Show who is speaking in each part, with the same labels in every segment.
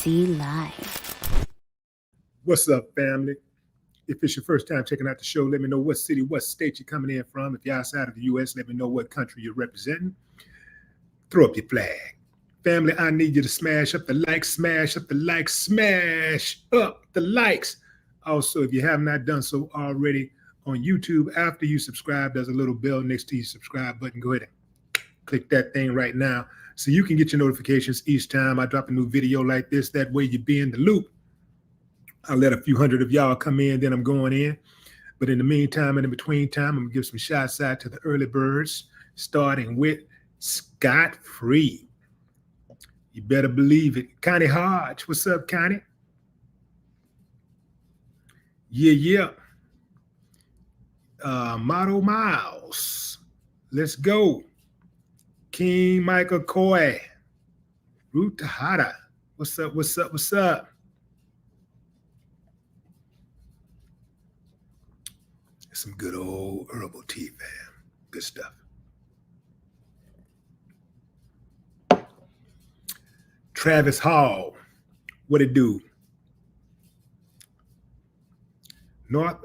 Speaker 1: FEDS Live.
Speaker 2: What's up, family? If it's your first time checking out the show, let me know what city, what state you're coming in from. If you're outside of the U.S., let me know what country you're representing. Throw up your flag. Family, I need you to smash up the likes, smash up the likes, smash up the likes. Also, if you have not done so already on YouTube, after you subscribe, there's a little bell next to your subscribe button. Go ahead and click that thing right now so you can get your notifications each time I drop a new video like this. That way you be in the loop. I'll let a few hundred of y'all come in, then I'm going in. But in the meantime and in between time, I'm going to give some shots out to the early birds, starting with Scott Free. You better believe it. Connie Hodge, what's up, Connie? Yeah. Motto Miles, let's go. King Michael Coy, Root Tahada, what's up? Some good old herbal tea, fam. Good stuff. Travis Hall, what it do? North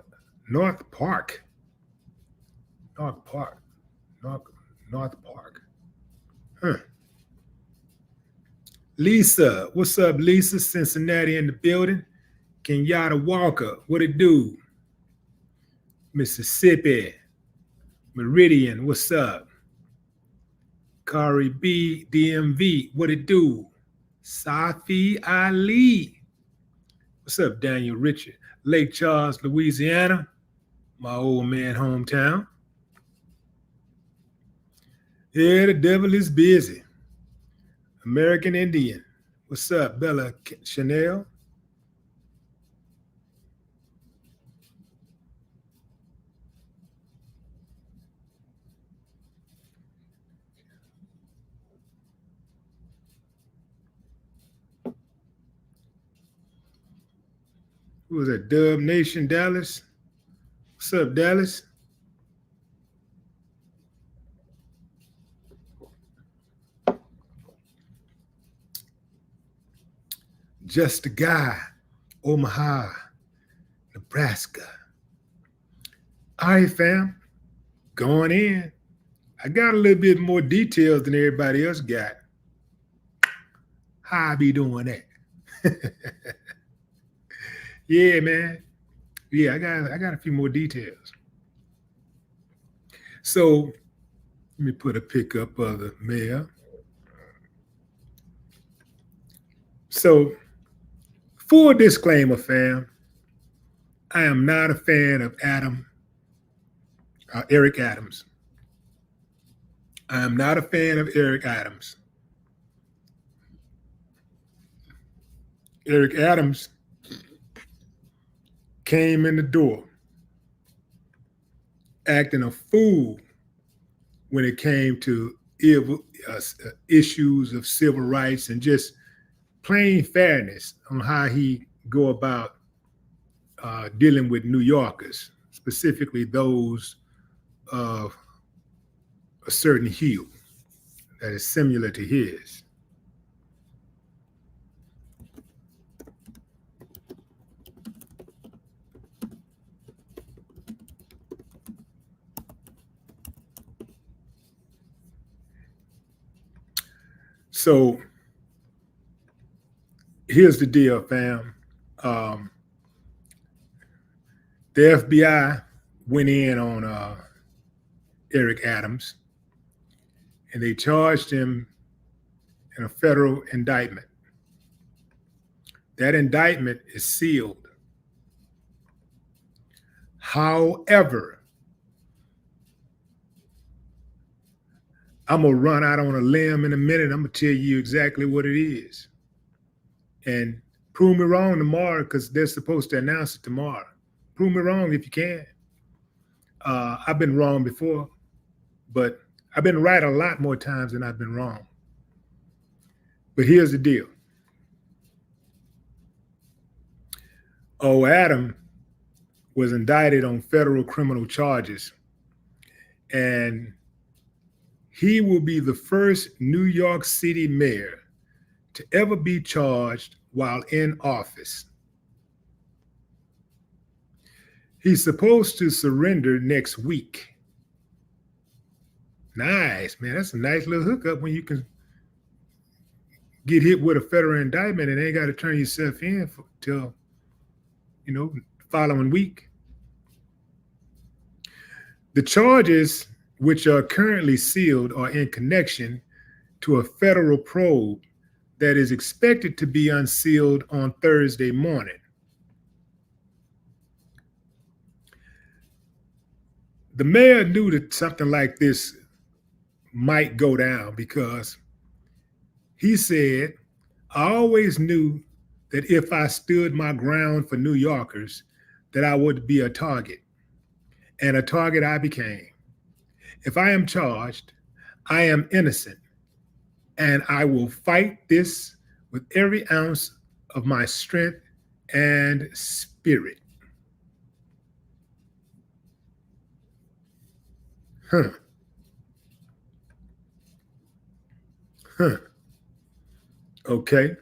Speaker 2: Park. Huh. Lisa, what's up, Lisa? Cincinnati in the building. Kenyatta Walker, what it do? Mississippi. Meridian, what's up? Kari B, DMV, what it do? Safi Ali. What's up, Daniel Richard? Lake Charles, Louisiana, my old man hometown. Yeah, the devil is busy. American Indian, what's up, Bella Chanel? Who was that? Dub Nation Dallas. What's up, Dallas? Just a Guy, Omaha, Nebraska. All right, fam, going in. I got a little bit more details than everybody else got. How I be doing that? Yeah, man. Yeah, I got a few more details. So let me put a pickup of the mail. So, full disclaimer, fam. I am not a fan of Eric Adams. I am not a fan of Eric Adams. Eric Adams came in the door acting a fool when it came to issues of civil rights and just plain fairness on how he go about dealing with New Yorkers, specifically those of a certain hue that is similar to his. So here's the deal, fam. The FBI went in on Eric Adams, and they charged him in a federal indictment. That indictment is sealed. However, I'm going to run out on a limb in a minute. I'm going to tell you exactly what it is. And prove me wrong tomorrow, because they're supposed to announce it tomorrow. Prove me wrong if you can. I've been wrong before, but I've been right a lot more times than I've been wrong. But here's the deal. Adam was indicted on federal criminal charges, and he will be the first New York City mayor to ever be charged while in office. He's supposed to surrender next week. Nice, man. That's a nice little hookup when you can get hit with a federal indictment and ain't got to turn yourself in till, following week. The charges, which are currently sealed, are in connection to a federal probe that is expected to be unsealed on Thursday morning. The mayor knew that something like this might go down because he said, I always knew that if I stood my ground for New Yorkers, that I would be a target, and a target I became. If I am charged, I am innocent, and I will fight this with every ounce of my strength and spirit. Okay.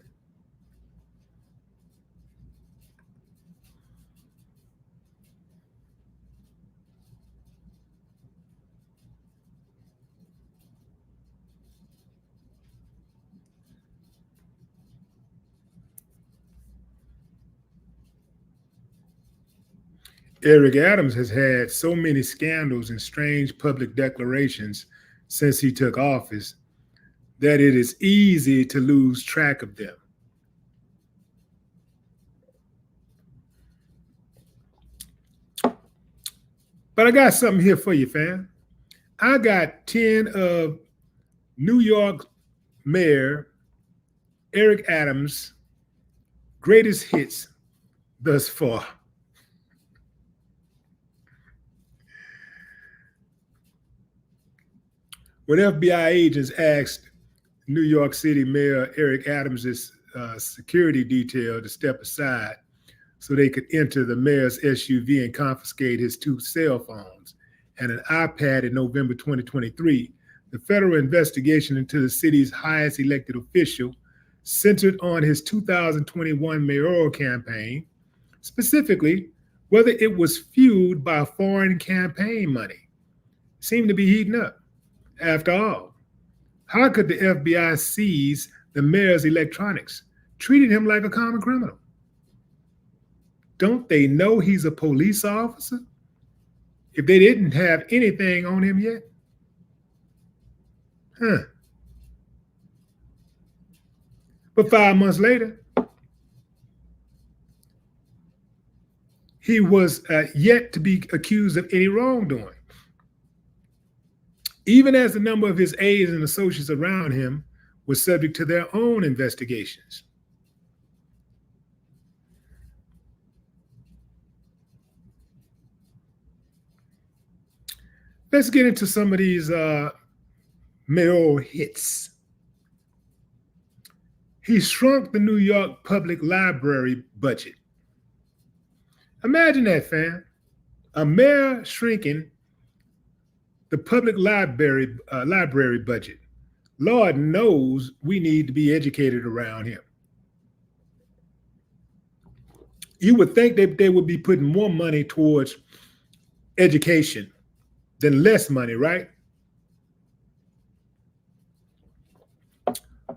Speaker 2: Eric Adams has had so many scandals and strange public declarations since he took office that it is easy to lose track of them. But I got something here for you, fam. I got 10 of New York Mayor Eric Adams' greatest hits thus far. When FBI agents asked New York City Mayor Eric Adams' security detail to step aside so they could enter the mayor's SUV and confiscate his 2 cell phones and an iPad in November 2023, the federal investigation into the city's highest elected official centered on his 2021 mayoral campaign, specifically whether it was fueled by foreign campaign money. Seemed to be heating up. After all, how could the FBI seize the mayor's electronics, treating him like a common criminal? Don't they know he's a police officer if they didn't have anything on him yet? But 5 months later, he was yet to be accused of any wrongdoing, even as a number of his aides and associates around him were subject to their own investigations. Let's get into some of these mayoral hits. He shrunk the New York Public Library budget. Imagine that, fam. A mayor shrinking the public library budget. Lord knows we need to be educated around here. You would think that they would be putting more money towards education than less money, right?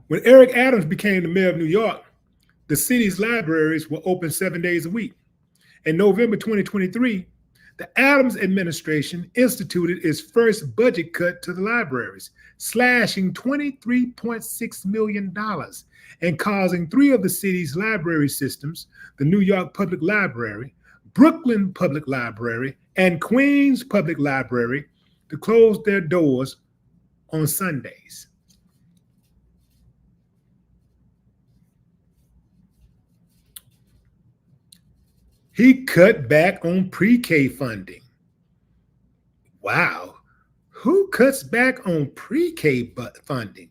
Speaker 2: When Eric Adams became the mayor of New York, the city's libraries were open 7 days a week. In November 2023, the Adams administration instituted its first budget cut to the libraries, slashing $23.6 million and causing 3 of the city's library systems, the New York Public Library, Brooklyn Public Library, and Queens Public Library, to close their doors on Sundays. He cut back on pre-K funding. Wow. Who cuts back on pre-K funding?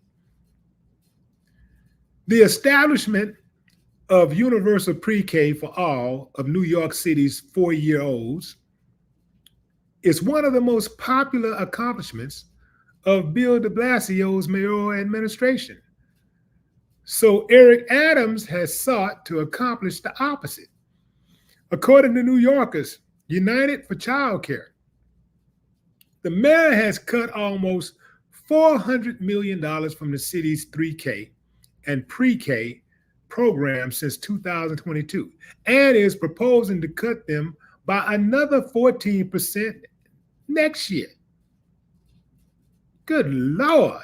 Speaker 2: The establishment of universal pre-K for all of New York City's 4-year-olds is one of the most popular accomplishments of Bill de Blasio's mayoral administration. So Eric Adams has sought to accomplish the opposite. According to New Yorkers United for Childcare, the mayor has cut almost $400 million from the city's 3K and pre-K programs since 2022 and is proposing to cut them by another 14% next year. Good Lord.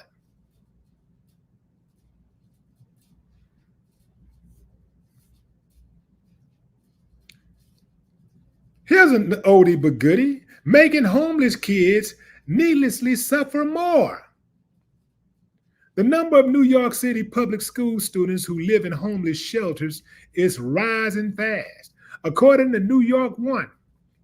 Speaker 2: Here's an oldie but goodie, making homeless kids needlessly suffer more. The number of New York City public school students who live in homeless shelters is rising fast. According to New York One,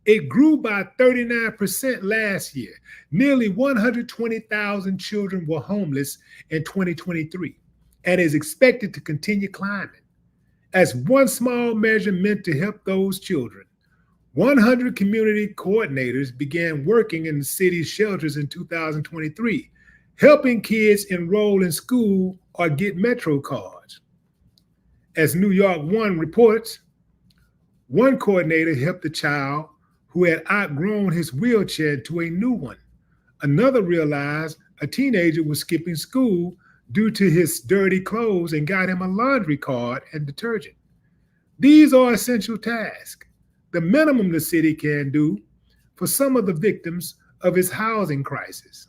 Speaker 2: it grew by 39% last year. Nearly 120,000 children were homeless in 2023 and is expected to continue climbing. As one small measure meant to help those children, 100 community coordinators began working in the city's shelters in 2023, helping kids enroll in school or get Metro cards. As New York One reports, one coordinator helped a child who had outgrown his wheelchair to a new one. Another realized a teenager was skipping school due to his dirty clothes and got him a laundry card and detergent. These are essential tasks, the minimum the city can do for some of the victims of its housing crisis.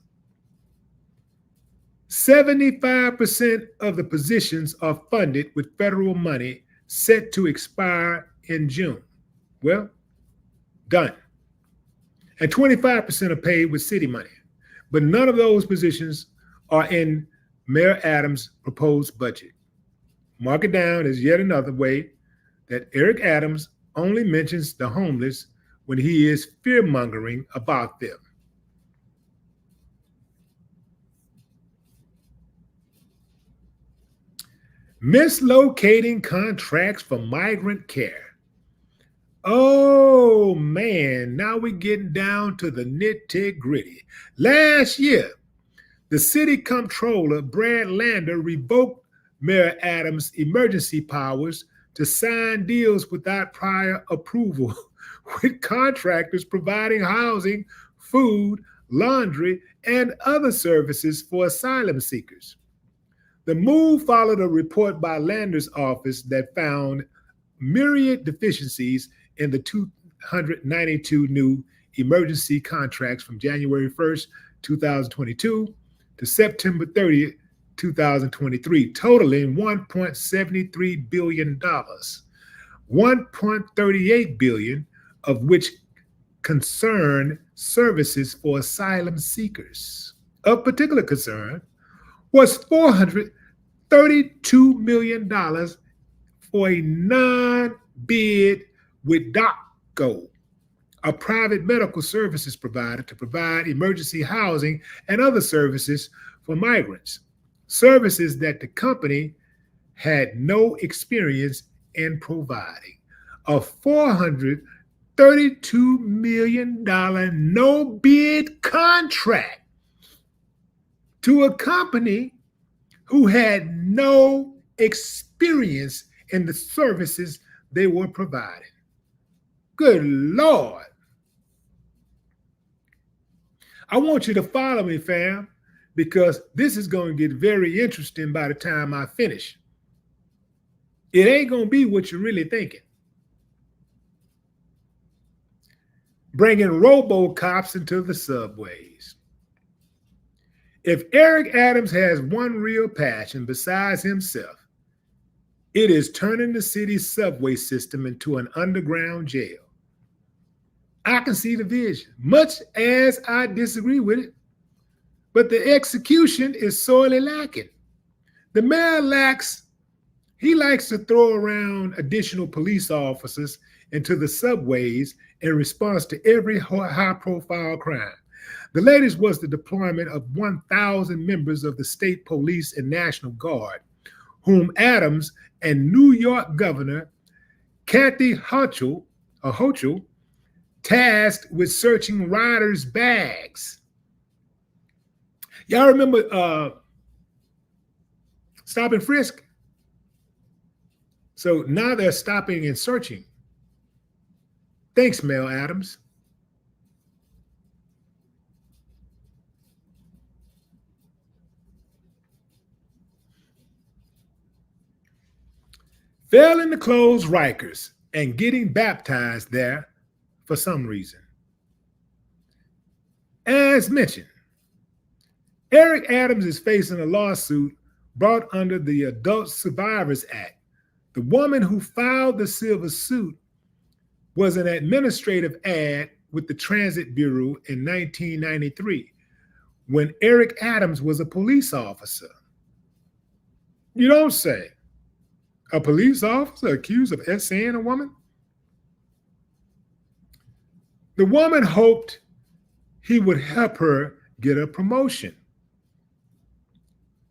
Speaker 2: 75% of the positions are funded with federal money set to expire in June. Well, done. And 25% are paid with city money. But none of those positions are in Mayor Adams' proposed budget. Mark it down as yet another way that Eric Adams only mentions the homeless when he is fear-mongering about them. Mislocating contracts for migrant care. Oh man, now we're getting down to the nitty-gritty. Last year, the city comptroller, Brad Lander, revoked Mayor Adams' emergency powers to sign deals without prior approval with contractors providing housing, food, laundry, and other services for asylum seekers. The move followed a report by Lander's office that found myriad deficiencies in the 292 new emergency contracts from January 1st, 2022 to September 30th, 2023, totaling $1.73 billion, $1.38 billion of which concern services for asylum seekers. Of particular concern was $432 million for a non-bid with DocGo, a private medical services provider to provide emergency housing and other services for migrants, services that the company had no experience in providing. A $432 million no-bid contract to a company who had no experience in the services they were providing. Good Lord. I want you to follow me, fam, because this is going to get very interesting by the time I finish. It ain't going to be what you're really thinking. Bringing robo-cops into the subways. If Eric Adams has one real passion besides himself, it is turning the city's subway system into an underground jail. I can see the vision, much as I disagree with it, but the execution is sorely lacking. The mayor likes to throw around additional police officers into the subways in response to every high-profile crime. The latest was the deployment of 1,000 members of the state police and National Guard, whom Adams and New York Governor Kathy Hochul tasked with searching riders' bags. Y'all remember Stop and Frisk? So now they're stopping and searching. Thanks, Mel Adams. Failing to close Rikers and getting baptized there for some reason. As mentioned, Eric Adams is facing a lawsuit brought under the Adult Survivors Act. The woman who filed the civil suit was an administrative aide with the Transit Bureau in 1993 when Eric Adams was a police officer. You don't say. A police officer accused of essaying a woman? The woman hoped he would help her get a promotion.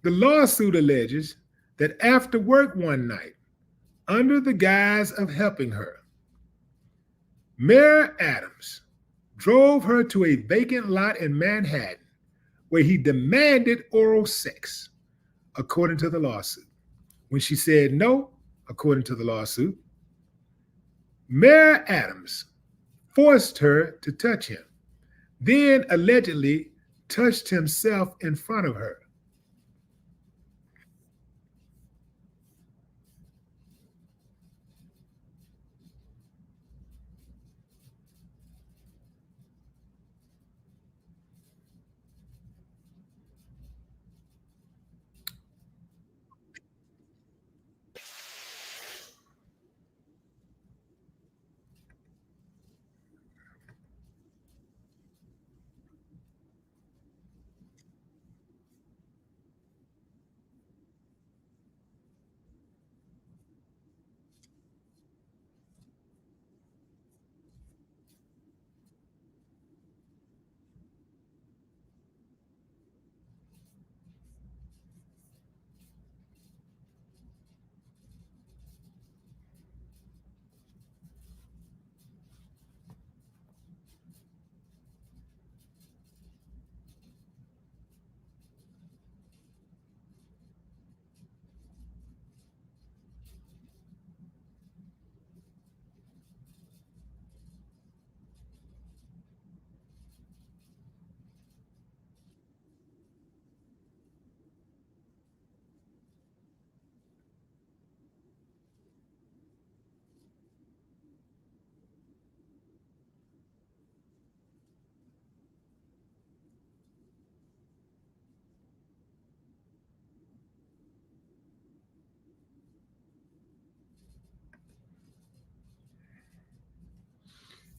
Speaker 2: The lawsuit alleges that after work one night, under the guise of helping her, Mayor Adams drove her to a vacant lot in Manhattan where he demanded oral sex, according to the lawsuit. When she said no, according to the lawsuit, Mayor Adams forced her to touch him, then allegedly touched himself in front of her.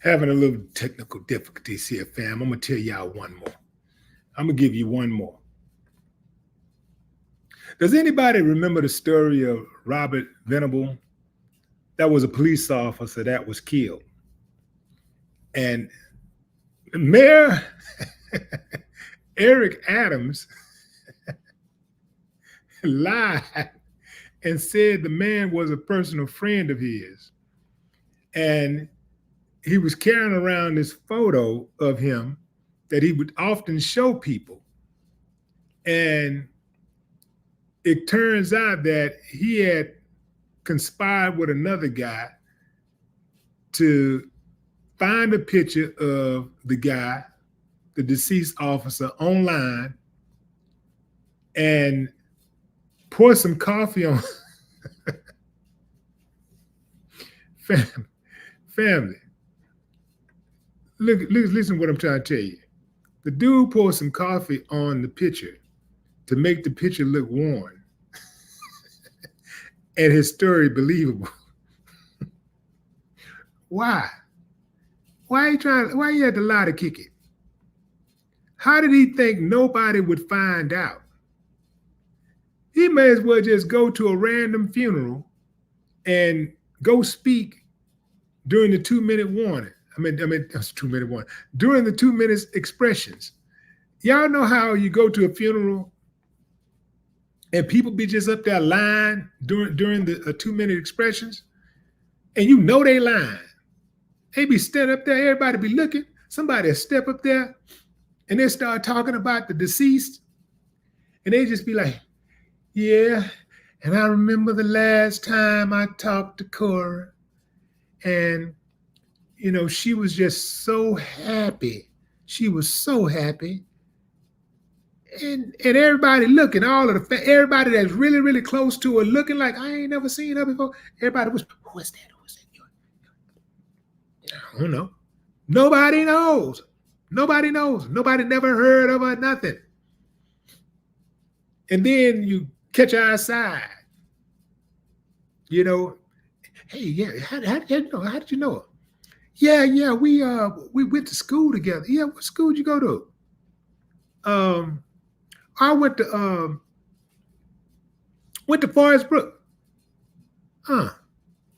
Speaker 2: Having a little technical difficulties here, fam. I'm going to tell y'all one more. I'm going to give you one more. Does anybody remember the story of Robert Venable? That was a police officer that was killed. And Mayor Eric Adams lied and said the man was a personal friend of his. And he was carrying around this photo of him that he would often show people. And it turns out that he had conspired with another guy to find a picture of the guy, the deceased officer, online and pour some coffee on family. Look, listen to what I'm trying to tell you. The dude poured some coffee on the picture to make the picture look worn and his story believable. Why? Why you had to lie to kick it? How did he think nobody would find out? He may as well just go to a random funeral and go speak during the 2-minute warning. That's 2-minute warning. During the 2 minutes expressions. Y'all know how you go to a funeral and people be just up there lying during the 2-minute expressions, and you know they lying. They be standing up there, everybody be looking. Somebody will step up there and they start talking about the deceased, and they just be like, yeah, And I remember the last time I talked to Cora, and she was just so happy. She was so happy. And everybody looking, everybody that's really, really close to her looking like, I ain't never seen her before. Everybody was, who is that? Who is that? I don't know. Nobody knows. Nobody knows. Nobody never heard of her, nothing. And then you catch her outside. Hey, yeah, how did you know her? Yeah, we went to school together. Yeah, what school did you go to? I went to Forest Brook.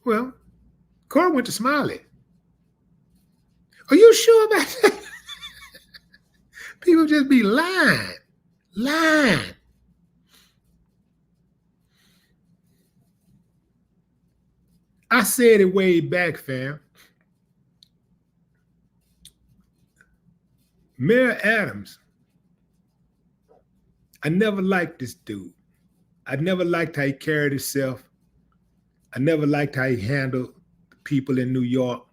Speaker 2: Well, Cora went to Smiley. Are you sure about that? People just be lying. I said it way back, fam. Mayor Adams, I never liked this dude. I never liked how he carried himself. I never liked how he handled people in New York.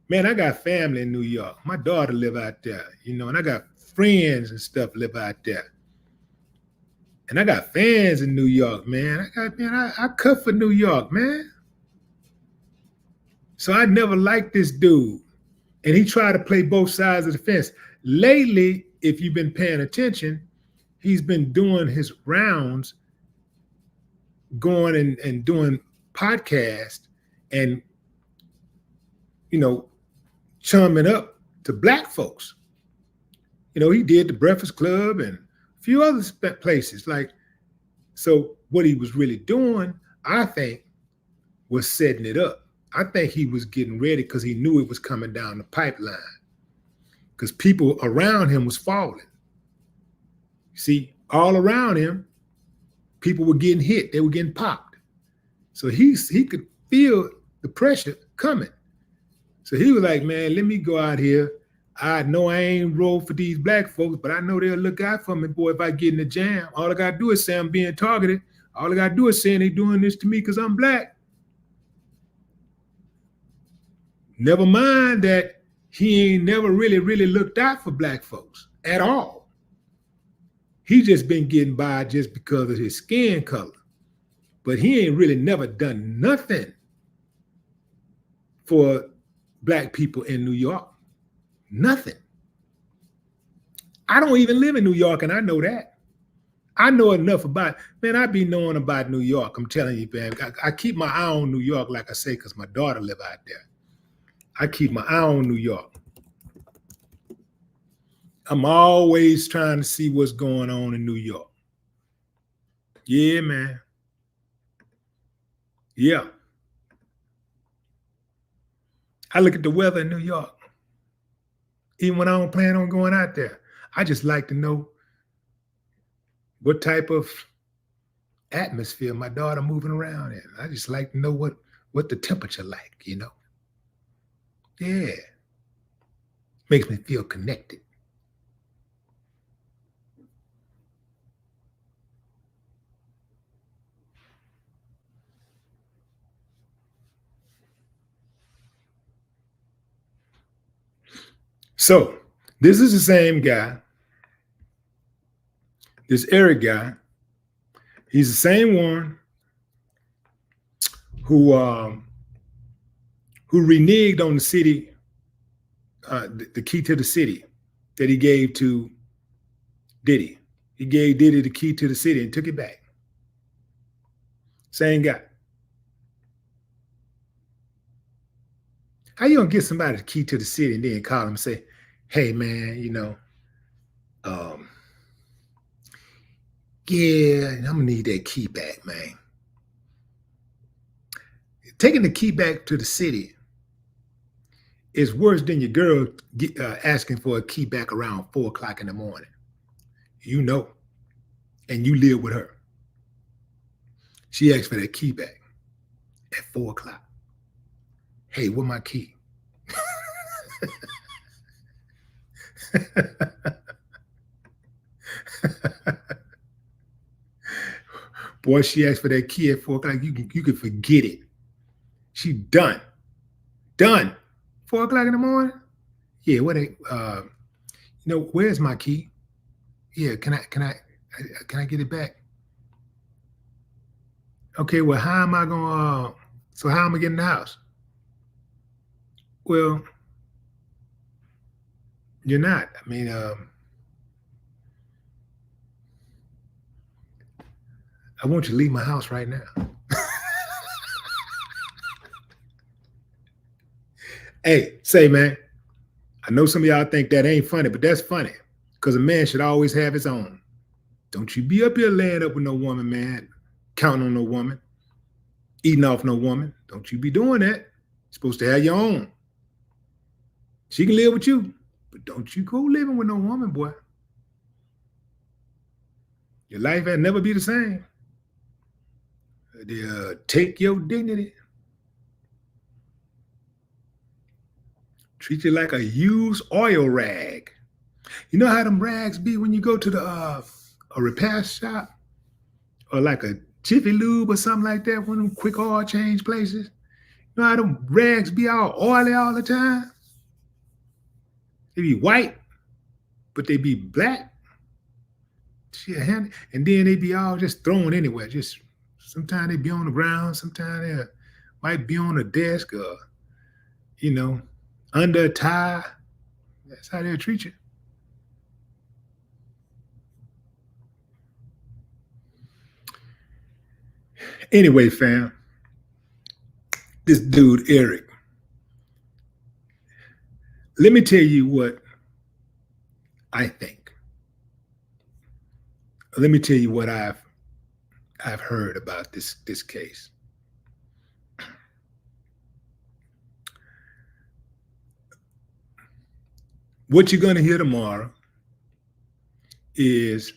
Speaker 2: Man, I got family in New York. My daughter live out there, and I got friends and stuff live out there. And I got fans in New York, man. I cut for New York, man. So I never liked this dude. And he tried to play both sides of the fence. Lately, if you've been paying attention, he's been doing his rounds, going and doing podcasts and, chumming up to Black folks. He did the Breakfast Club and a few other places. So what he was really doing, I think, was setting it up. I think he was getting ready because he knew it was coming down the pipeline. Because people around him was falling. See, all around him, people were getting hit. They were getting popped. So he could feel the pressure coming. So he was like, man, let me go out here. I know I ain't rolled for these Black folks, but I know they'll look out for me, boy, if I get in the jam. All I got to do is say I'm being targeted. All I got to do is say they doing this to me because I'm Black. Never mind that he ain't never really, really looked out for Black folks at all. He just been getting by just because of his skin color. But he ain't really never done nothing for Black people in New York. Nothing. I don't even live in New York, and I know that. I know enough about, man, I be knowing about New York. I'm telling you, man. I keep my eye on New York, like I say, because my daughter live out there. I keep my eye on New York. I'm always trying to see what's going on in New York. Yeah, man. Yeah. I look at the weather in New York. Even when I don't plan on going out there, I just like to know what type of atmosphere my daughter moving around in. I just like to know what the temperature like, Yeah. Makes me feel connected. So this is the same guy, this Eric guy. He's the same one who reneged on the city, the key to the city that he gave to Diddy. He gave Diddy the key to the city and took it back. Same guy. How you gonna get somebody the key to the city and then call him and say, hey man, yeah, I'm gonna need that key back, man. Taking the key back to the city is worse than your girl asking for a key back around 4 o'clock in the morning. And you live with her. She asked for that key back at 4 o'clock. Hey, where my key? Boy, she asked for that key at 4 o'clock. You can forget it. She done. 4 o'clock in the morning? Yeah, where's my key? Yeah, can I get it back? Okay, well, how am I gonna get in the house? Well, you're not. I mean, I want you to leave my house right now. Hey, say, man, I know some of y'all think that ain't funny, but that's funny because a man should always have his own. Don't you be up here laying up with no woman, man, counting on no woman, eating off no woman. Don't you be doing that. You're supposed to have your own. She can live with you, but don't you go living with no woman, boy. Your life will never be the same. They take your dignity. Treat you like a used oil rag. You know how them rags be when you go to the a repair shop or like a Jiffy Lube or something like that, one of them quick oil change places? You know how them rags be all oily all the time? They be white, but they be black. And then they be all just thrown anywhere. Just sometimes they be on the ground, sometimes they might be on a desk or, under a tie. That's how they'll treat you. Anyway, fam, this dude, Eric, let me tell you what I think. Let me tell you what I've heard about this case. What you're going to hear tomorrow is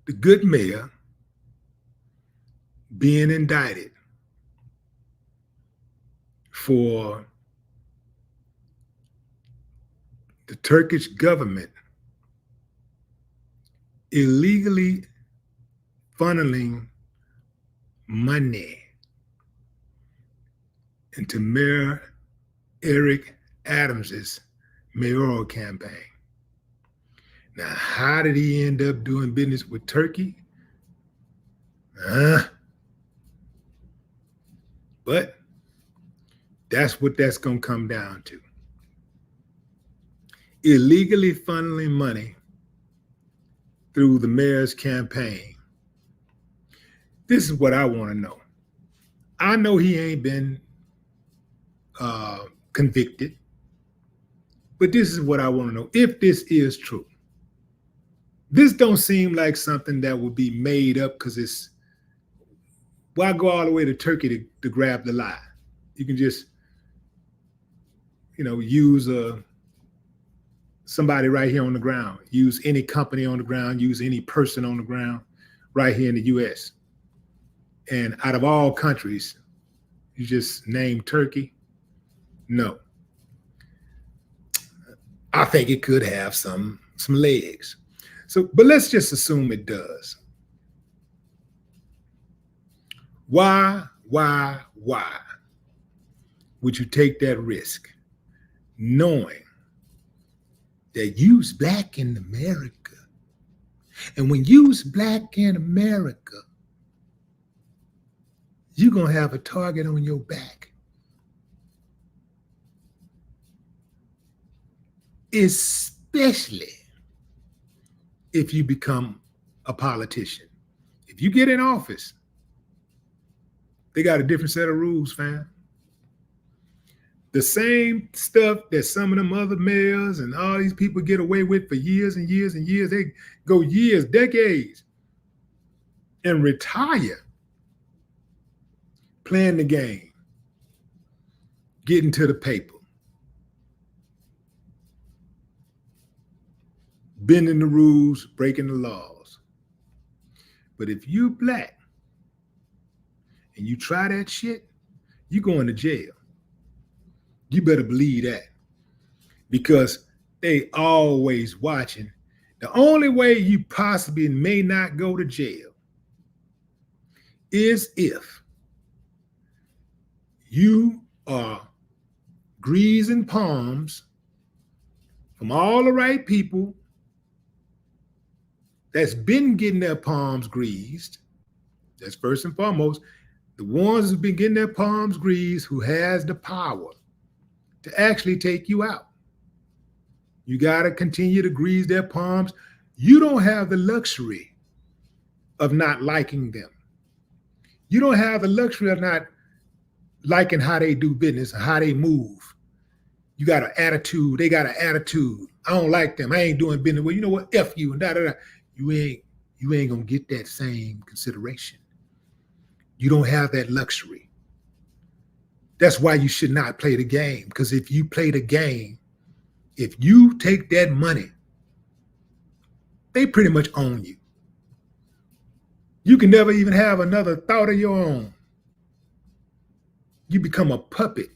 Speaker 2: the good mayor being indicted for the Turkish government illegally funneling money into Mayor Eric Adams's mayoral campaign. Now, how did he end up doing business with Turkey? But that's what that's going to come down to. Illegally funneling money through the mayor's campaign. This is what I want to know. I know he ain't been convicted, but this is what I want to know. If this is true, this don't seem like something that would be made up because why go all the way to Turkey to grab the lie? You can just, use somebody right here on the ground, use any company on the ground, use any person on the ground right here in the U.S. And out of all countries, you just name Turkey? No. I think it could have some legs. But let's just assume it does. Why would you take that risk knowing that you's black in America? And when you's black in America, you're going to have a target on your back. Especially if you become a politician. If you get in office, they got a different set of rules, fam. The same stuff that some of them other mayors and all these people get away with for years and years and years. They go years, decades, and retire playing the game, getting to the paper, bending the rules, breaking the laws. But if you black and you try that shit, you going to jail. You better believe that, because they always watching. The only way you possibly may not go to jail is if you are greasing palms from all the right people that's been getting their palms greased. That's first and foremost. The ones who've been getting their palms greased, who has the power to actually take you out. You got to continue to grease their palms. You don't have the luxury of not liking them. You don't have the luxury of not liking how they do business, how they move. You got an attitude. They got an attitude. I don't like them. I ain't doing business. Well, you know what? F you and da-da-da. You ain't going to get that same consideration. You don't have that luxury. That's why you should not play the game. Because if you play the game, if you take that money, they pretty much own you. You can never even have another thought of your own. You become a puppet.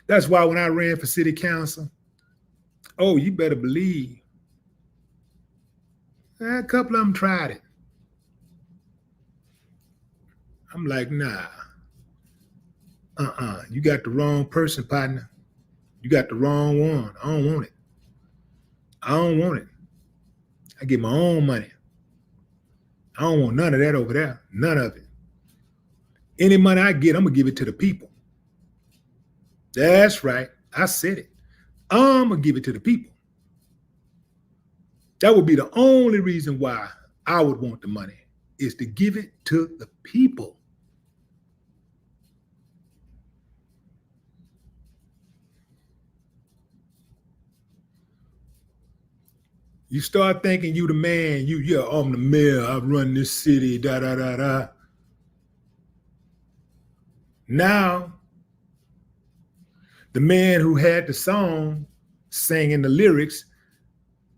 Speaker 2: That's why when I ran for city council, oh, you better believe, a couple of them tried it. I'm like, nah, you got the wrong person, partner. You got the wrong one. I don't want it. I don't want it. I get my own money. I don't want none of that over there. None of it. Any money I get, I'm going to give it to the people. That's right. I said it. I'm going to give it to the people. That would be the only reason why I would want the money, is to give it to the people. You start thinking you the man, yeah, I'm the mayor, I run this city, da-da-da-da. Now, the man who had the song singing the lyrics,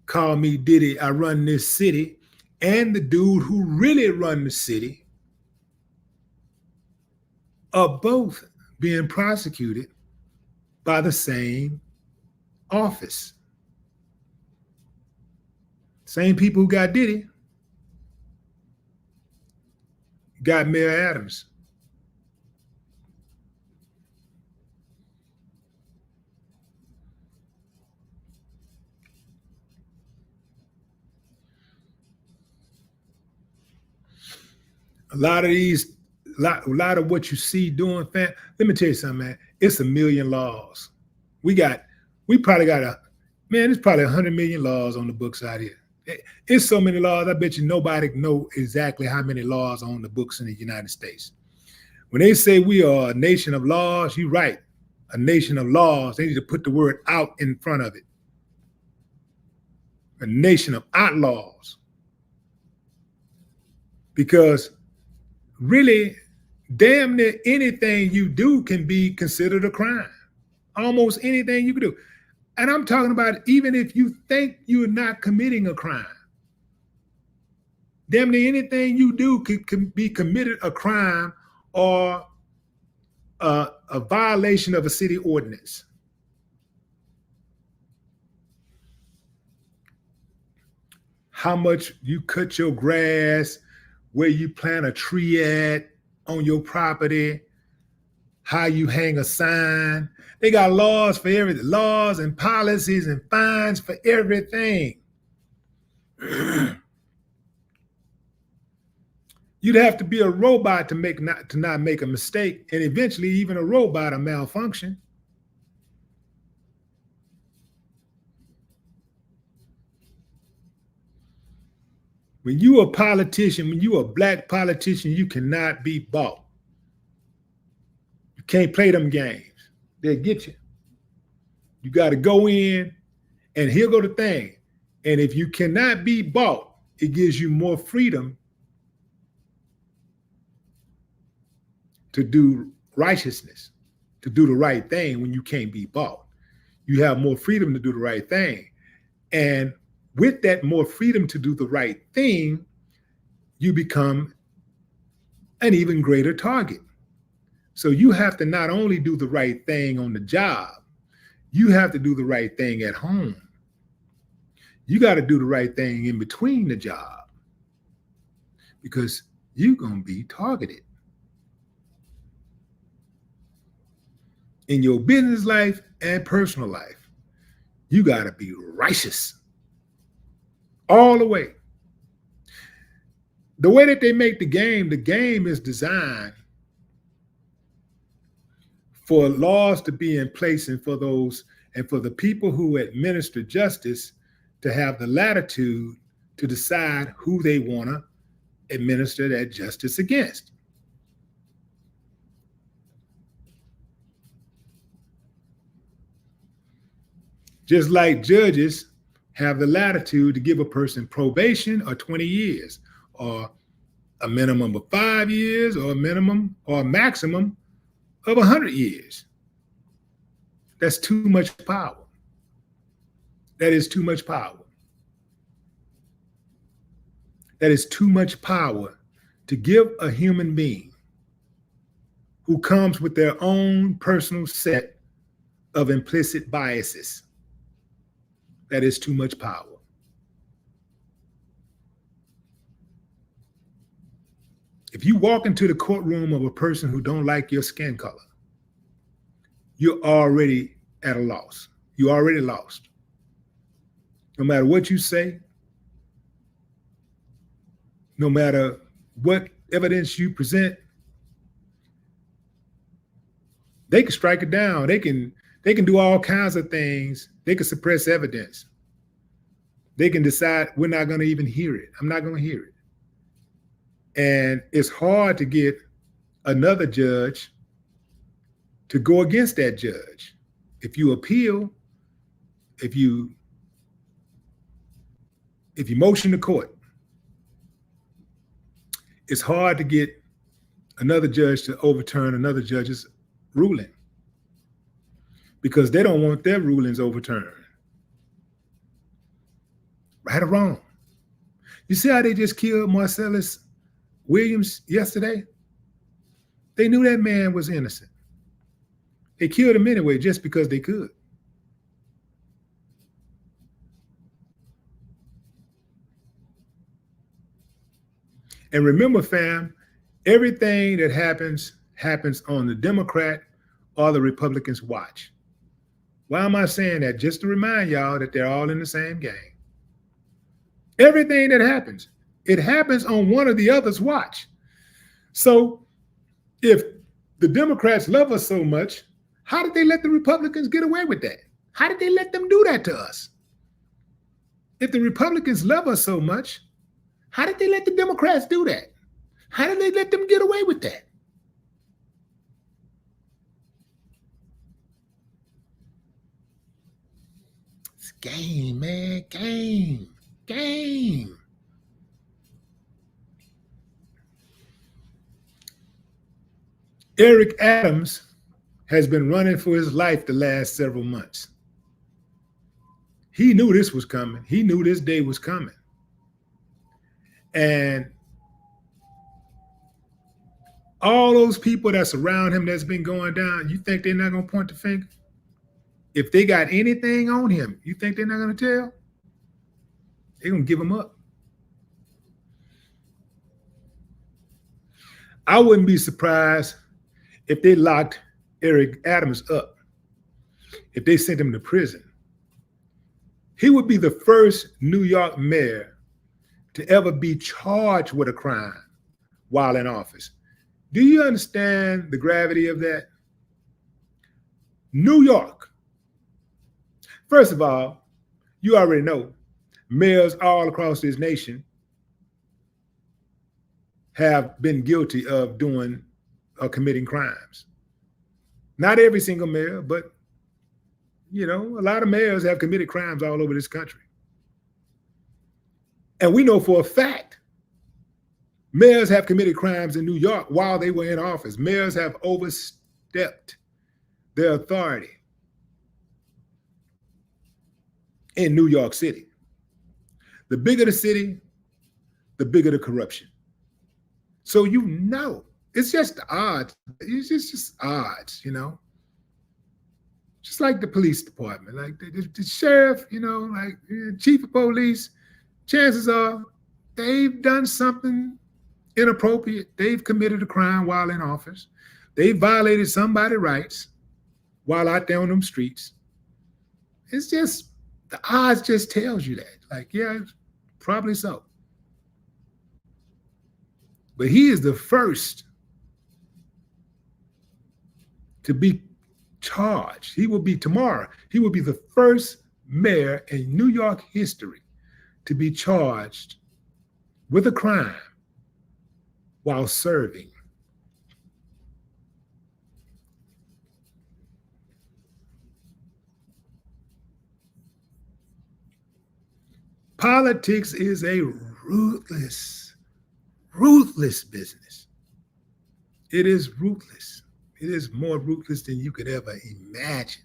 Speaker 2: call me Diddy, I run this city, and the dude who really run the city are both being prosecuted by the same office. Same people who got Diddy got Mayor Adams. A lot of what you see doing, let me tell you something, man. It's a million laws. We probably got there's probably 100 million laws on the books out here. It's so many laws, I bet you nobody know exactly how many laws are on the books in the United States. When they say we are a nation of laws, you're right. A nation of laws, they need to put the word out in front of it. A nation of outlaws. Because really, damn near anything you do can be considered a crime. Almost anything you can do. And I'm talking about even if you think you're not committing a crime. Damn near anything you do can be committed a crime or a violation of a city ordinance. How much you cut your grass, where you plant a tree at on your property, how you hang a sign. They got laws for everything, laws and policies and fines for everything. You'd have to be a robot to not make a mistake, and eventually even a robot will malfunction. When you a politician, when you a black politician, you cannot be bought. You can't play them games. They'll get you. You got to go in, and here go the thing. And if you cannot be bought, it gives you more freedom to do righteousness, to do the right thing when you can't be bought. You have more freedom to do the right thing. And with that more freedom to do the right thing, you become an even greater target. So you have to not only do the right thing on the job, you have to do the right thing at home. You got to do the right thing in between the job because you're going to be targeted. In your business life and personal life, you got to be righteous all the way. The way that they make the game is designed for laws to be in place and for the people who administer justice to have the latitude to decide who they want to administer that justice against. Just like judges have the latitude to give a person probation or 20 years or a minimum of 5 years or a minimum or a maximum of 100 years. That's too much power. That is too much power. That is too much power to give a human being who comes with their own personal set of implicit biases. That is too much power. If you walk into the courtroom of a person who don't like your skin color, you're already at a loss. You already lost. No matter what you say, no matter what evidence you present, they can strike it down. They can do all kinds of things. They can suppress evidence. They can decide we're not going to even hear it. I'm not going to hear it. And it's hard to get another judge to go against that judge. If you appeal, if you motion to court, it's hard to get another judge to overturn another judge's ruling because they don't want their rulings overturned. Right or wrong? You see how they just killed Marcellus Williams yesterday? They knew that man was innocent. They killed him anyway just because they could. And remember, fam, everything that happens on the Democrat or the Republicans' watch. Why am I saying that? Just to remind y'all that they're all in the same game. Everything that happens, it happens on one or the other's watch. So if the Democrats love us so much, how did they let the Republicans get away with that? How did they let them do that to us? If the Republicans love us so much, how did they let the Democrats do that? How did they let them get away with that? It's game, man, game. Eric Adams has been running for his life the last several months. He knew this was coming. He knew this day was coming. And all those people that surround him that's been going down, you think they're not going to point the finger? If they got anything on him, you think they're not going to tell? They're going to give him up. I wouldn't be surprised if they locked Eric Adams up, if they sent him to prison. He would be the first New York mayor to ever be charged with a crime while in office. Do you understand the gravity of that? New York. First of all, you already know mayors all across this nation have been guilty of doing or committing crimes. Not every single mayor, but a lot of mayors have committed crimes all over this country. And we know for a fact mayors have committed crimes in New York while they were in office. Mayors have overstepped their authority in New York City. The bigger the city, the bigger the corruption. So it's just odds. It's just odds, Just like the police department, like the sheriff, like chief of police, chances are they've done something inappropriate. They've committed a crime while in office. They violated somebody's rights while out there on them streets. It's just, the odds just tells you that. Like, yeah, probably so. But he is the first to be charged. He will be tomorrow. He will be the first mayor in New York history to be charged with a crime while serving. Politics is a ruthless business. It is ruthless. It is more ruthless than you could ever imagine.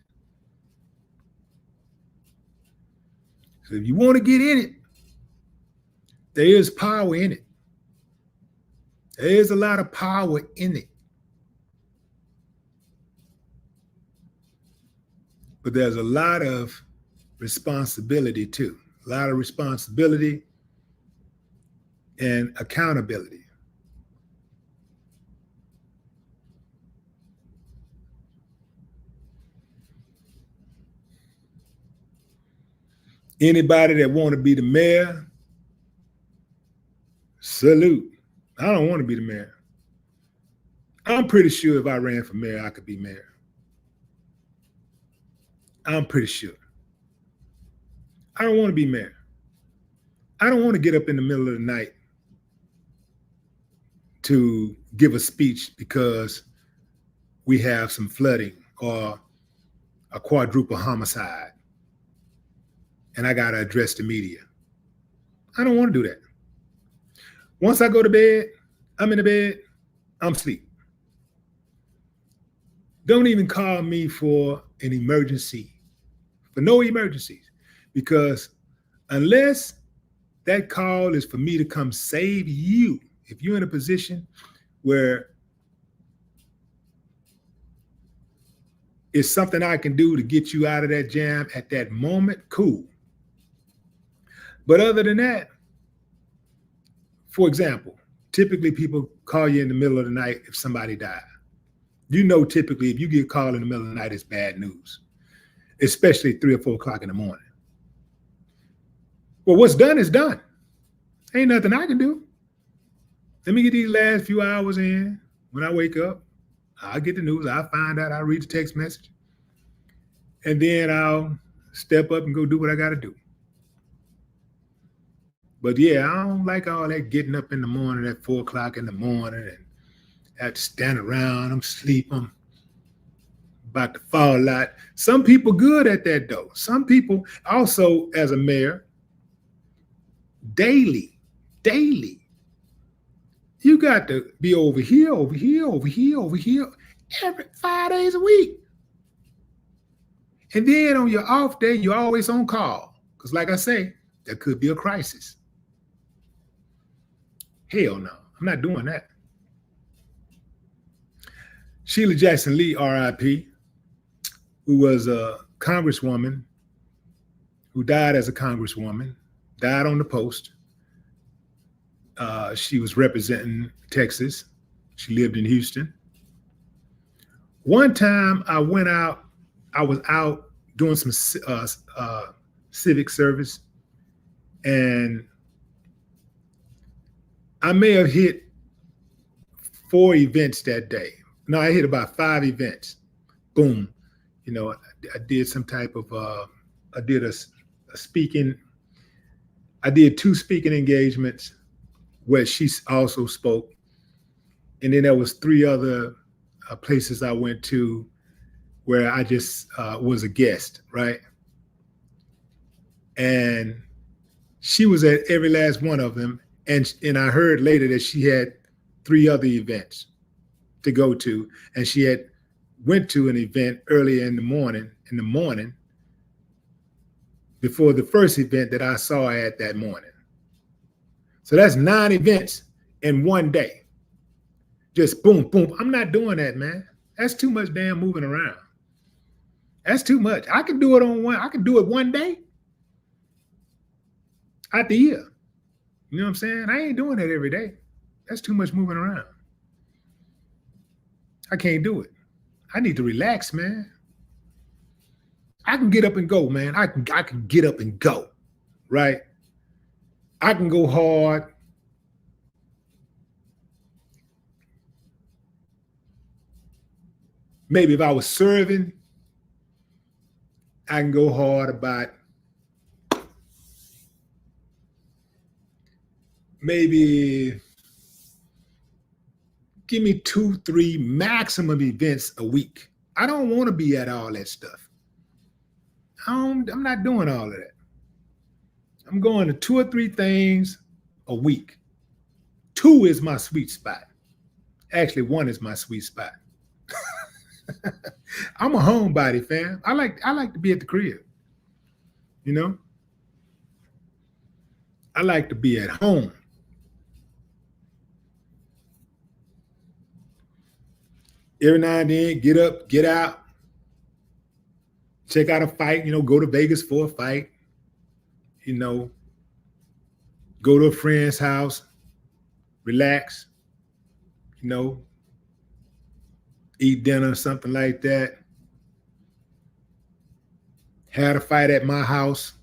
Speaker 2: So if you want to get in it, there is power in it. There is a lot of power in it. But there's a lot of responsibility too. A lot of responsibility and accountability. Anybody that want to be the mayor, salute. I don't want to be the mayor. I'm pretty sure if I ran for mayor, I could be mayor. I'm pretty sure. I don't want to be mayor. I don't want to get up in the middle of the night to give a speech because we have some flooding or a quadruple homicide and I got to address the media. I don't want to do that. Once I go to bed, I'm in the bed, I'm asleep. Don't even call me for an emergency, for no emergencies. Because unless that call is for me to come save you, if you're in a position where it's something I can do to get you out of that jam at that moment, cool. But other than that, for example, typically people call you in the middle of the night if somebody died. Typically if you get called in the middle of the night, it's bad news, especially 3 or 4 o'clock in the morning. Well, what's done is done. Ain't nothing I can do. Let me get these last few hours in. When I wake up, I'll get the news. I'll find out. I'll read the text message. And then I'll step up and go do what I got to do. But yeah, I don't like all that getting up in the morning at 4 o'clock in the morning and have to stand around. I'm asleep. I'm about to fall out. Some people good at that though. Some people also, as a mayor, daily. You got to be over here, every 5 days a week. And then on your off day, you're always on call. Because like I say, there could be a crisis. Hell no, I'm not doing that. Sheila Jackson Lee, RIP, who was a congresswoman, who died as a congresswoman, died on the post. She was representing Texas. She lived in Houston. One time I was out doing some civic service, and I may have hit 4 events that day. No, I hit about 5 events. Boom. I did some type of, I did a speaking. I did 2 speaking engagements where she also spoke. And then there was 3 other places I went to where I just was a guest, right? And she was at every last one of them. And I heard later that she had 3 other events to go to. And she had went to an event earlier in the morning before the first event that I saw her at that morning. So that's 9 events in one day. Just boom, boom. I'm not doing that, man. That's too much damn moving around. That's too much. I can do it one day out the year. You know what I'm saying? I ain't doing that every day. That's too much moving around. I can't do it. I need to relax, man. I can get up and go, man. I can get up and go, right? I can go hard. Maybe if I was serving, I can go hard about maybe give me 2, 3 maximum events a week. I don't want to be at all that stuff. I'm not doing all of that. I'm going to 2 or 3 things a week. 2 is my sweet spot. Actually, 1 is my sweet spot. I'm a homebody, fam. I like to be at the crib. You know? I like to be at home. Every now and then, get up, get out, check out a fight, go to Vegas for a fight, go to a friend's house, relax, eat dinner or something like that. Had a fight at my house,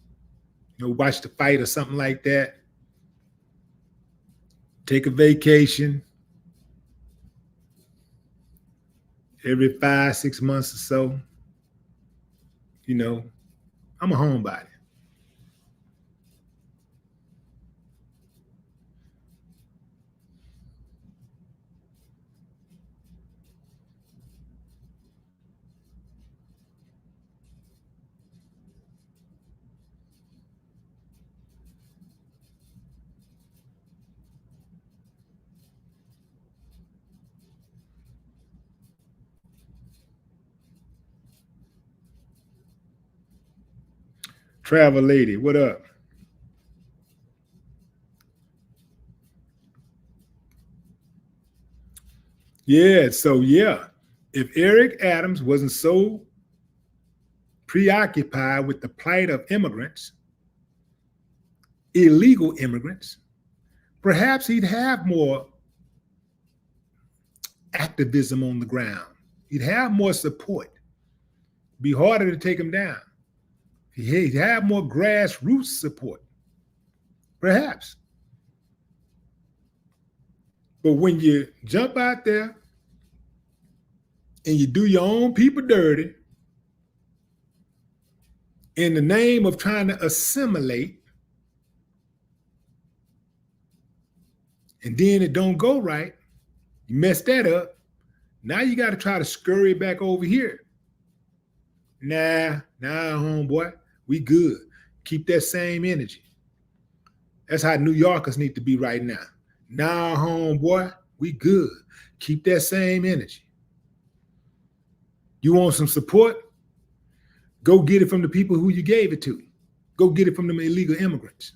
Speaker 2: watch the fight or something like that. Take a vacation every 5, 6 months or so. I'm a homebody. Travel lady, what up? Yeah, so yeah, if Eric Adams wasn't so preoccupied with the plight of immigrants, illegal immigrants, perhaps he'd have more activism on the ground. He'd have more support. It'd be harder to take him down. He'd have more grassroots support, perhaps. But when you jump out there and you do your own people dirty in the name of trying to assimilate, and then it don't go right, you mess that up, now you got to try to scurry back over here. Nah, homeboy, we good. Keep that same energy. That's how New Yorkers need to be right now. Nah, homeboy, we good. Keep that same energy. You want some support? Go get it from the people who you gave it to. Go get it from them illegal immigrants.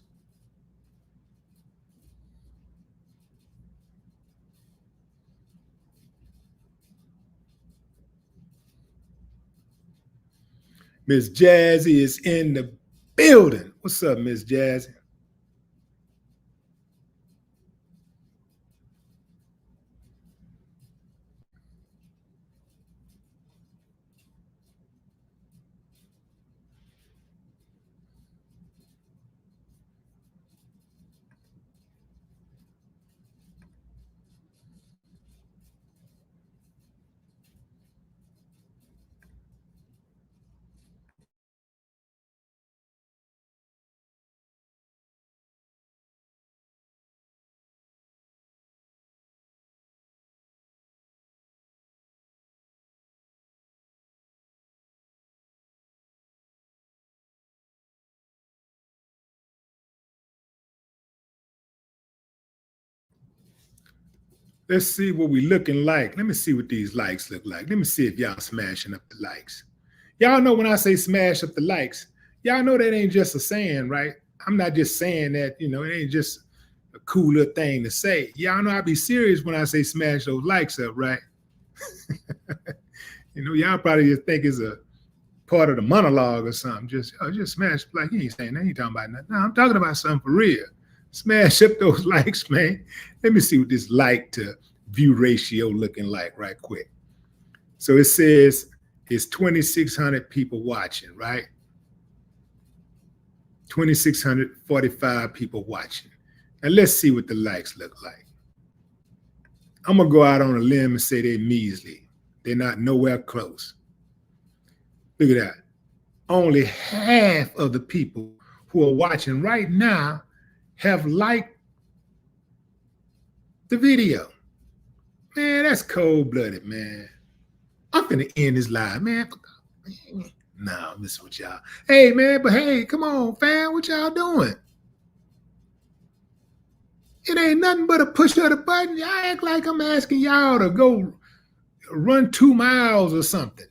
Speaker 2: Miss Jazzy is in the building. What's up, Miss Jazzy? Let's see what we looking like. Let me see what these likes look like. Let me see if y'all smashing up the likes. Y'all know when I say smash up the likes, y'all know that ain't just a saying, right? I'm not just saying that, it ain't just a cool little thing to say. Y'all know I be serious when I say smash those likes up, right? Y'all probably just think it's a part of the monologue or something. Just smash like he ain't saying that. He ain't talking about nothing. No, I'm talking about something for real. Smash up those likes, man. Let me see what this like to view ratio looking like right quick. So it says it's 2,600 people watching, right? 2,645 people watching. And let's see what the likes look like. I'm gonna go out on a limb and say they're measly. They're not nowhere close. Look at that. Only half of the people who are watching right now have liked the video. Man, that's cold-blooded, man. I'm finna end this live, man. Nah, I'm messing with y'all. Hey, man, but hey, come on, fam. What y'all doing? It ain't nothing but a push of the button. Y'all act like I'm asking y'all to go run 2 miles or something.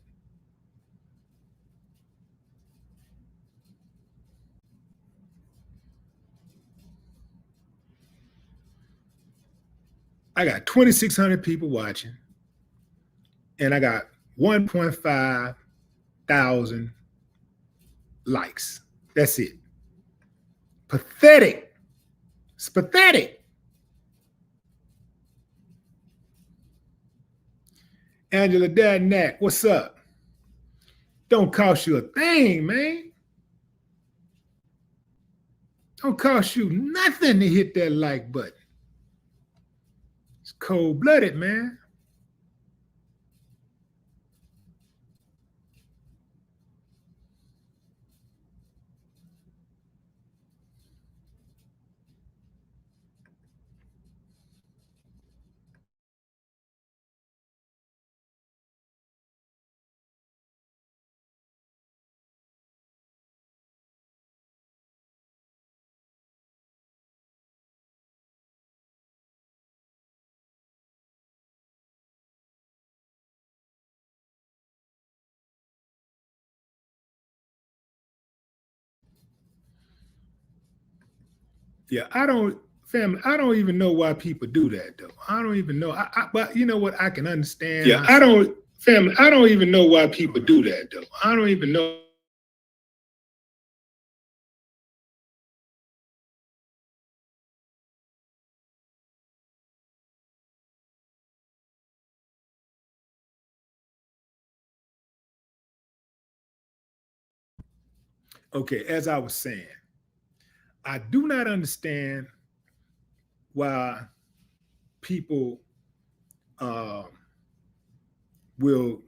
Speaker 2: I got 2,600 people watching, and I got 1.5 thousand likes. That's it. Pathetic. It's pathetic. Angela Dadnack, what's up? Don't cost you a thing, man. Don't cost you nothing to hit that like button. It's cold-blooded, man. Yeah, I don't even know why people do that, though. I don't even know. But you know what? I can understand. Yeah, I don't even know why people do that, though. I don't even know. Okay, as I was saying, I do not understand why people will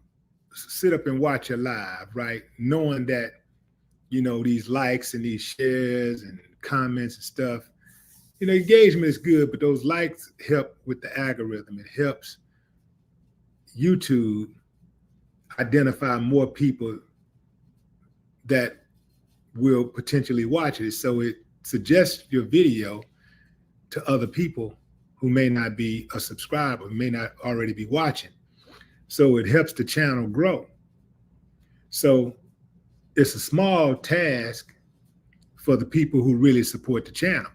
Speaker 2: sit up and watch a live, right? Knowing that, you know, these likes and these shares and comments and stuff, you know, engagement is good, but those likes help with the algorithm. It helps YouTube identify more people that will potentially watch it. So it suggests your video to other people who may not be a subscriber, may not already be watching. So it helps the channel grow. So it's a small task for the people who really support the channel.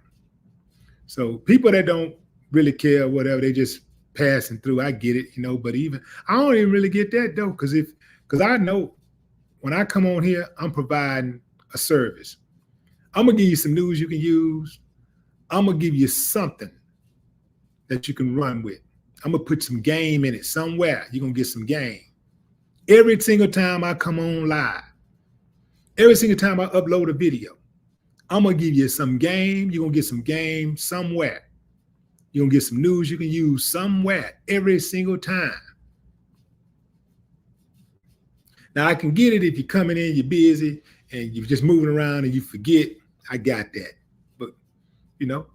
Speaker 2: So people that don't really care, whatever, they just passing through. I get it, you know, but even I don't even really get that though, because I know when I come on here, I'm providing a service. I'm gonna give you some news you can use. I'm gonna give you something that you can run with. I'm gonna put some game in it somewhere. You're gonna get some game. Every single time I come on live, every single time I upload a video, I'm gonna give you some game. You're gonna get some game somewhere. You're gonna get some news you can use somewhere every single time. Now I can get it if you're coming in, you're busy, and you're just moving around and you forget. I got that. But you know,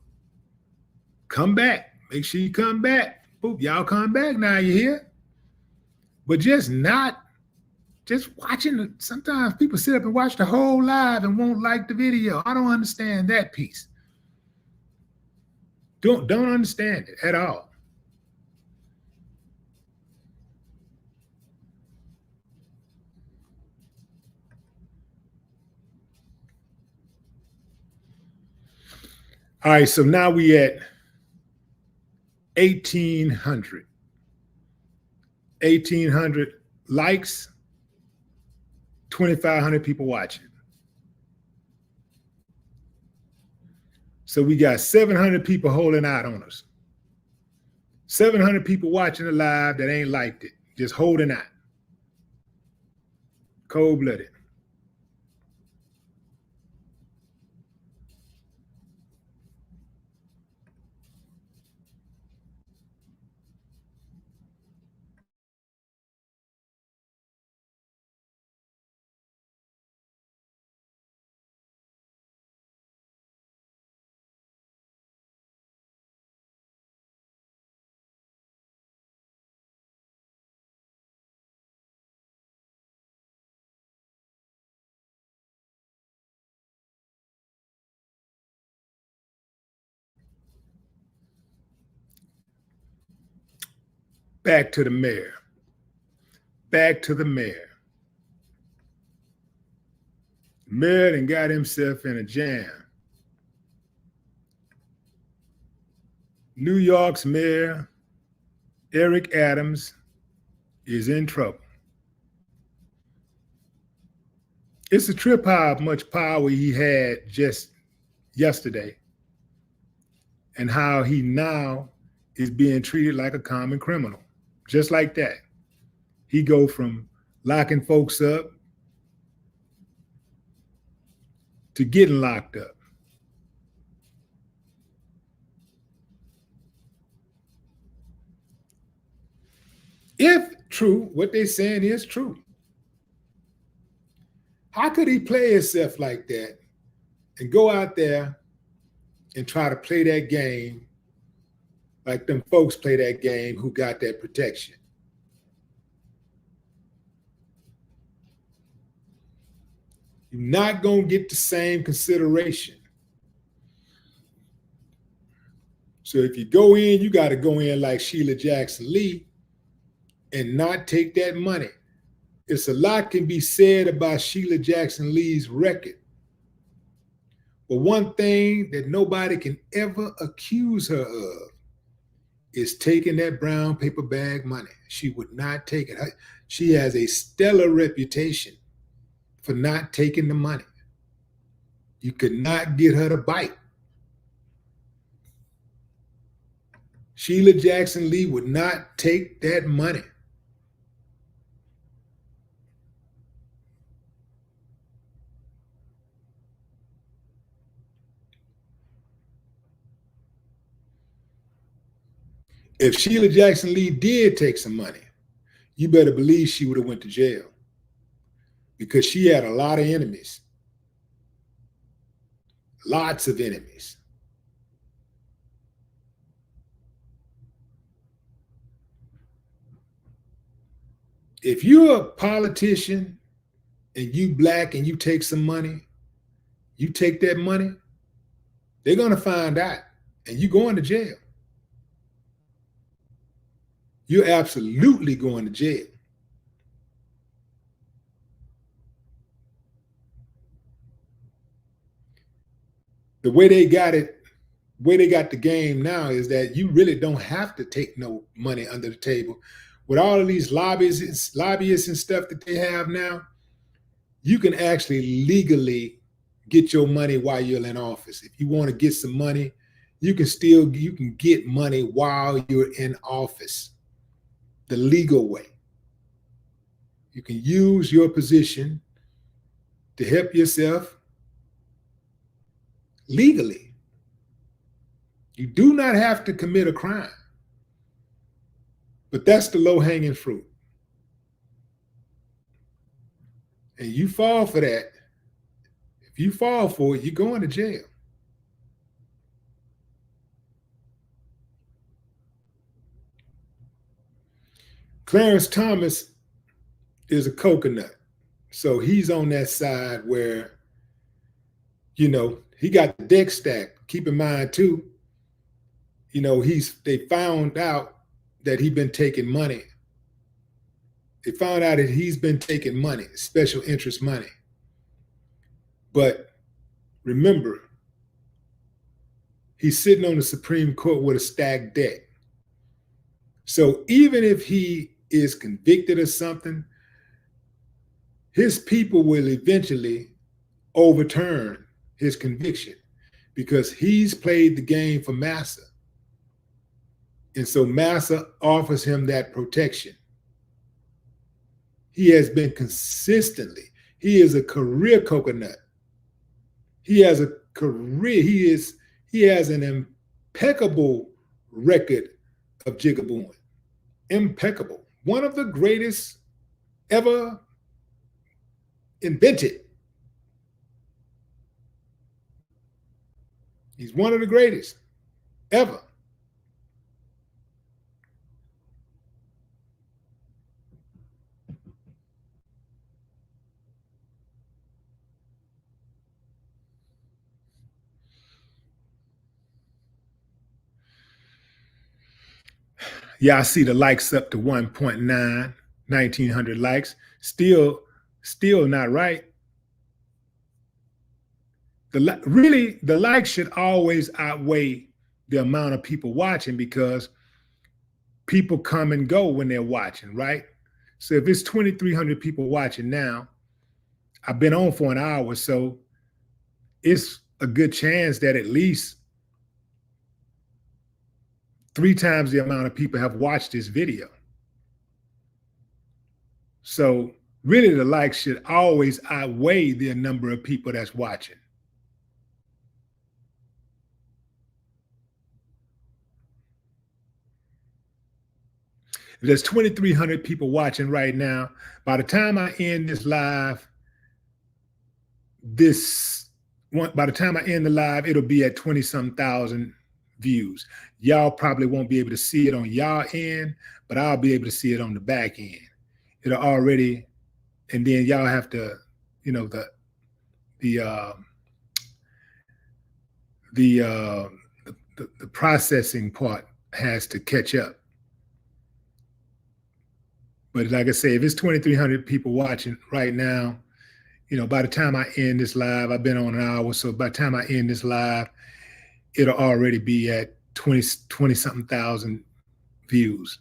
Speaker 2: come back. Make sure you come back. Boop, y'all come back now, you hear? But just watching. Sometimes people sit up and watch the whole live and won't like the video. I don't understand that piece. Don't understand it at all. All right, so now we at 1,800. 1,800 likes 2,500 people watching. So we got 700 people holding out on us. 700 people watching the live that ain't liked it, just holding out. Cold-blooded. Back to the mayor. Back to the mayor. The mayor done got himself in a jam. New York's mayor, Eric Adams, is in trouble. It's a trip how much power he had just yesterday and how he now is being treated like a common criminal. Just like that. He go from locking folks up to getting locked up. If true, what they're saying is true. How could he play himself like that and go out there and try to play that game like them folks play that game who got that protection? You're not going to get the same consideration. So if you go in, you got to go in like Sheila Jackson Lee and not take that money. It's a lot can be said about Sheila Jackson Lee's record. But one thing that nobody can ever accuse her of is taking that brown paper bag money. She would not take it. She has a stellar reputation for not taking the money. You could not get her to bite. Sheila Jackson Lee would not take that money. If Sheila Jackson Lee did take some money, you better believe she would have went to jail because she had a lot of enemies. Lots of enemies. If you're a politician and you black and you take some money, you take that money, they're going to find out and you're going to jail. You're absolutely going to jail. The way they got it, way they got the game now is that you really don't have to take no money under the table. With all of these lobbyists and stuff that they have now, you can actually legally get your money while you're in office. If you want to get some money, you can get money while you're in office, the legal way. You can use your position to help yourself legally. You do not have to commit a crime. But that's the low-hanging fruit. And you fall for that. If you fall for it, you're going to jail. Clarence Thomas is a coconut. So he's on that side where, you know, he got the deck stacked. Keep in mind too, you know, they found out that he'd been taking money. They found out that he's been taking money, special interest money. But remember, he's sitting on the Supreme Court with a stacked deck. So even if he is convicted of something, his people will eventually overturn his conviction because he's played the game for Massa. And so Massa offers him that protection. He has been consistently, he is a career coconut. He has a career, he has an impeccable record of jigabooing. Impeccable. One of the greatest ever invented. He's one of the greatest ever. Yeah, I see the likes up to 1.9, 1,900 likes. Still not right. The likes should always outweigh the amount of people watching because people come and go when they're watching, right? So if it's 2,300 people watching now, I've been on for an hour, so it's a good chance that at least 3 times the amount of people have watched this video. So really the likes should always outweigh the number of people that's watching. If there's 2,300 people watching right now, by the time I end this live, by the time I end the live, it'll be at 20-some thousand views. Y'all probably won't be able to see it on y'all end, but I'll be able to see it on the back end. It'll already, and then y'all have to, you know, the processing part has to catch up. But like I say, if it's 2,300 people watching right now, you know, by the time I end this live, I've been on an hour, so by the time I end this live, it'll already be at 20-something thousand views.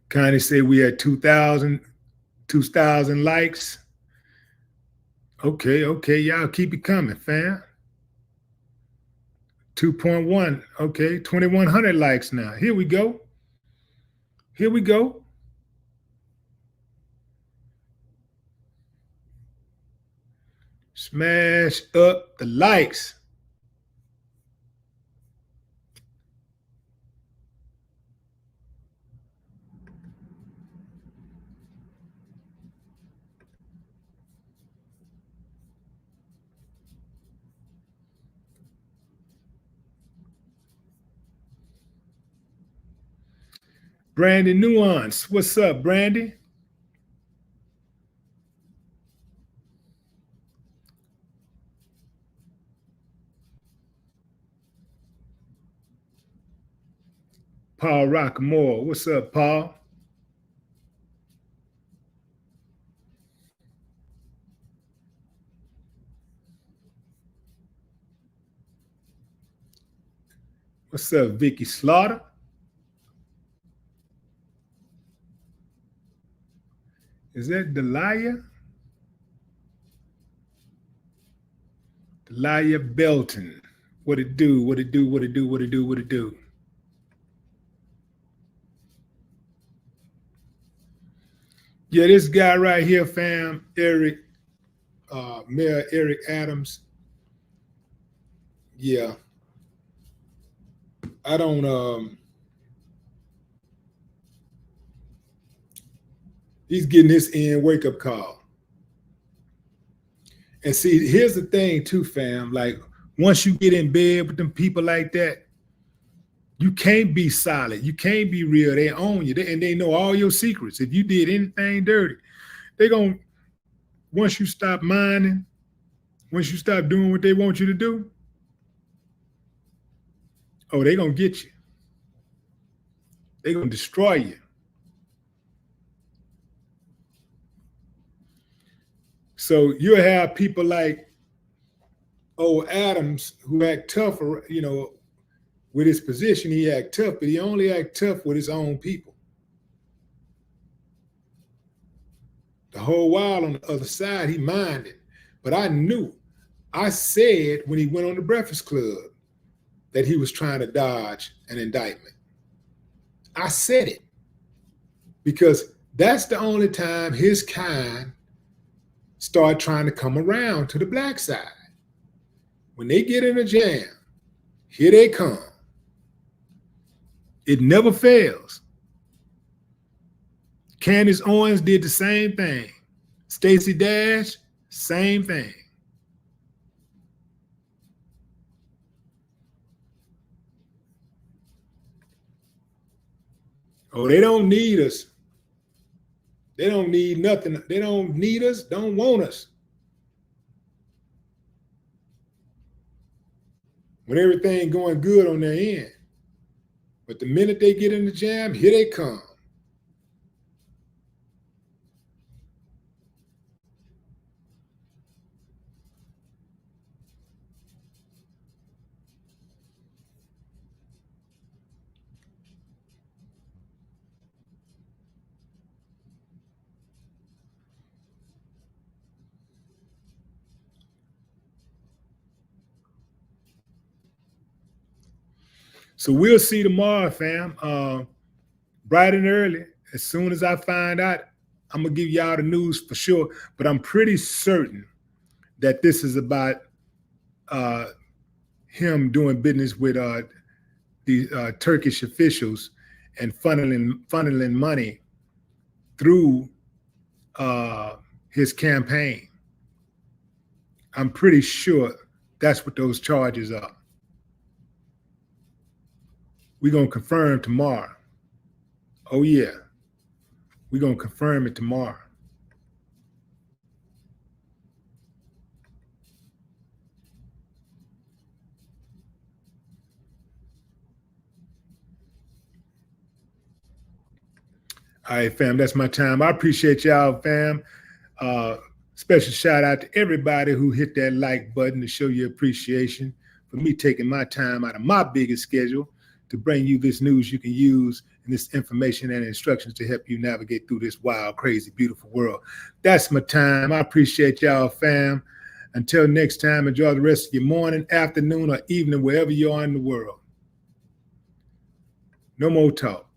Speaker 2: Kind of say we at 2,000 likes. Okay, y'all keep it coming, fam. 2.1, okay, 2,100 likes now. Here we go. Smash up the likes. Brandy Nuance, what's up, Brandy? Paul Rockamore, what's up, Paul? What's up, Vicky Slaughter? Is that Delia? Delia Belton. What it do? Yeah, this guy right here, fam, Eric, Mayor Eric Adams. Yeah. I don't, he's getting his end wake-up call. And see, here's the thing too, fam. Like, once you get in bed with them people like that, you can't be solid. You can't be real. They own you. And they know all your secrets. If you did anything dirty, they're going to, once you stop minding, once you stop doing what they want you to do, oh, they're going to get you. They're going to destroy you. So you'll have people like old Adams who act tough, you know, with his position, he act tough, but he only act tough with his own people. The whole while on the other side, he minded. But I knew, I said when he went on the Breakfast Club that he was trying to dodge an indictment. I said it because that's the only time his kind start trying to come around to the black side. When they get in a jam, here they come. It never fails. Candace Owens did the same thing. Stacey Dash, same thing. Oh, they don't need us. They don't need nothing. They don't need us, don't want us. When everything going good on their end. But the minute they get in the jam, here they come. So we'll see tomorrow, fam. Bright and early. As soon as I find out, I'm going to give y'all the news for sure. But I'm pretty certain that this is about him doing business with the Turkish officials and funneling money through his campaign. I'm pretty sure that's what those charges are. We're going to confirm tomorrow. Oh, yeah. We're going to confirm it tomorrow. All right, fam, that's my time. I appreciate y'all, fam. Special shout out to everybody who hit that like button to show your appreciation for me taking my time out of my biggest schedule to bring you this news you can use and this information and instructions to help you navigate through this wild, crazy, beautiful world. That's my time. I appreciate y'all, fam. Until next time, enjoy the rest of your morning, afternoon, or evening, wherever you are in the world. No more talk.